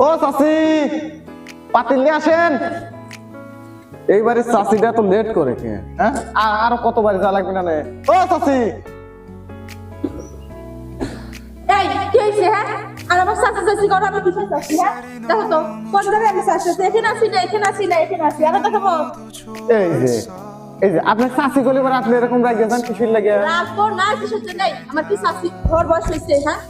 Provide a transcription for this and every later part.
ও চাচি, পাতিল নিয়ে আসেন। এইবারে চাচিটা তো লেট করে কে? হ্যাঁ, আরো কতবার যা লাগবে না? ও চাচি, এই কি হইছে? হ্যাঁ, আর আমার চাচা চাচি করো, আমি কিসের চাচি? হ্যাঁ, দেখো তো কোন জায়গায় আমি চাচি আছি? এখানে আছি না, এখানে আছি না, এখানে আছি, আরো দেখাবো। এই যে আপনার চাচি গলি এবার আপনি এরকম রাখিয়ে যান কিসের লাগে? রাখবো না, কিসের জন্য? আমার কি চাচি ঘর বয়স হয়েছে? হ্যাঁ,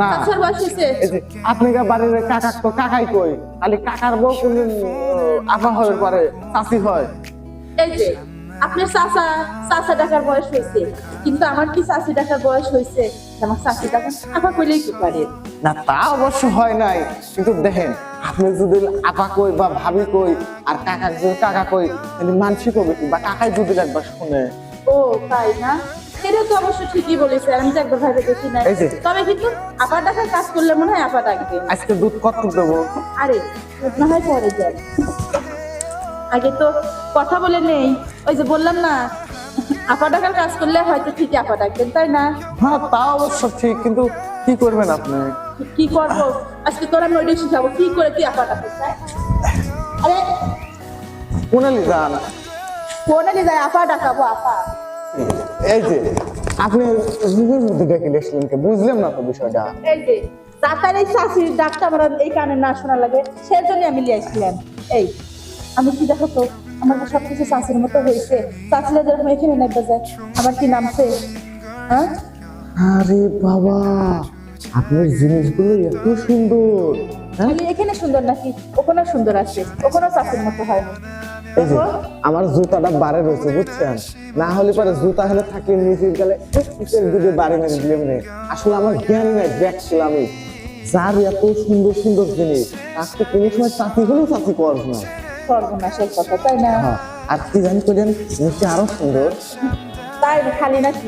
না, চাচার বয়স হয়েছে। এই যে আপনি বাড়ির কাকা তো কাকাই কই, খালি কাকার বউ কোনদিন আপা হয়ে পরে চাচি হয়। এই যে আপনার চাচা চাচা টাকার বয়স হয়েছে, কিন্তু আমার কি চাচি টাকার বয়স হয়েছে? আমার চাচি টাকা আপা কইলেই কি পারে? না, তা অবশ্য হয় নাই, কিন্তু দেখেন আপনি যদি আপা কই বা ভাবি কই আর কাকা যদি কাকা কই, তাহলে মানসিক হবে কি, বা কাকাই যদি একবার শুনে। ও তাই না? এটা তো অবশ্য ঠিকই বলেছে, আমি তো একবার ভাবে দেখি না। এই যে। তবে কিন্তু আপা টাকার কাজ করলে মনে হয় আপা ডাকবে। আজকে দুধ কত দেবো? আরে না হয় পরে যাই, আগে তো কথা বলে নেই। ওই যে বললাম না, আপা টাকার কাজ করলে হয়তো ঠিকই আপা ডাকবেন, তাই না? হ্যাঁ, তা অবশ্য ঠিক, কিন্তু কি করবেন আপনি? কি করবো আজকে? তোরা আমি ওইটাই শিখাবো কি করে তুই আপা ডাকিস। আরে কোনালি যান। ফোনে যায় আপা ডাকাবো, আপা। এই যে আপনি রুমের মধ্যে ডেকে এসলেন কে? বুঝলাম না তো বিষয়টা। এই যে চাচার এই শাশুড়ির ডাকটা আমার এই কানে না শোনা লাগে, সেজন্য আমি লিয়ে আসছিলাম। এই আমি কি দেখো তো, আমার তো সবকিছু চাষির মতো হয়েছে। চাষিরা যেরকম এখানে নেবে যায়, আমার কি নামছে? হ্যাঁ, আরে বাবা, আপনার জিনিসগুলো এত সুন্দর। হ্যাঁ, আমি এখানে সুন্দর নাকি ওখানে সুন্দর আছে? ওখানে চাষির মতো হয়নি। এই যে দেখো আমার জুতাটা বারে রয়েছে, বুঝছেন? না হলে পরে জুতা হলে থাকলে নিচের গেলে নিচের দিকে বাড়ি মেরে দিলে মানে আসলে আমার জ্ঞান নাই, দেখছিলাম আমি যার এত সুন্দর সুন্দর জিনিস আজকে কোনো সময় চাকরি হলেও চাকরি করব না। সর্বনাশের কথা, তাই না? হ্যাঁ, আর কি জানি করেন নিচে আরো সুন্দর। তাই না, খালি নাকি?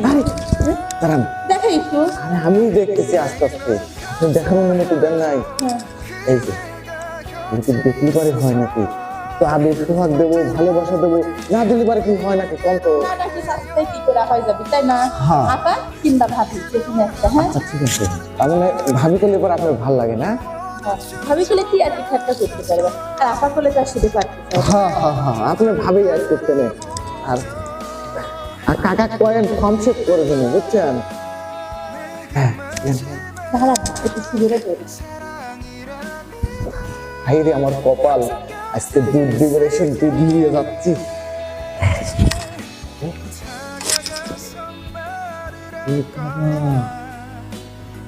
দাঁড়ান, দেখো একটু। আরে আমি দেখতেছি আস্তে আস্তে, আপনি দেখানোর মনে তো দেন নাই। হ্যাঁ, এই যে কিন্তু দেখলি পারে হয় নাকি? তো আবেগ সোহাগ দেবো, ভালোবাসা দেবো, না দিলে পারে কি হয় নাকি? কম তো। না নাকি চাষিটাই কি করে হয়ে যাবে, তাই না? হ্যাঁ। আপা কিংবা ভাবি যেখানে একটা। হ্যাঁ, আচ্ছা ঠিক আছে, তার মানে ভাবি করলে পরে আপনার ভালো লাগে না? ভাবি করলে কি আর কি ঠাট্টা করতে পারবে, আর আপা করলে তার শুধু পারতে পারবে। হ্যাঁ হ্যাঁ হ্যাঁ, আপনার ভাবি আজ করতে নেই। আর আর কাকা কয়েন ফর্ম চেক করে দেন, বুঝছেন? হ্যাঁ, দাঁড়া একটু সুবিধা করি। হাই রে আমার কপাল, আজকে দুধ দিবে এসে দুধ নিয়ে যাচ্ছি। এই বাবা,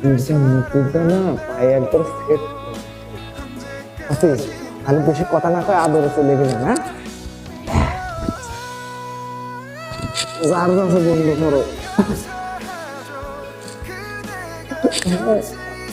দুধটা মুকুটটা না পায়ে একবার সেট। আচ্ছা, আমি বেশি কথা না কয়ে আদরে চলে গেলাম। হ্যাঁ, যার কাছে বন্ধ করো।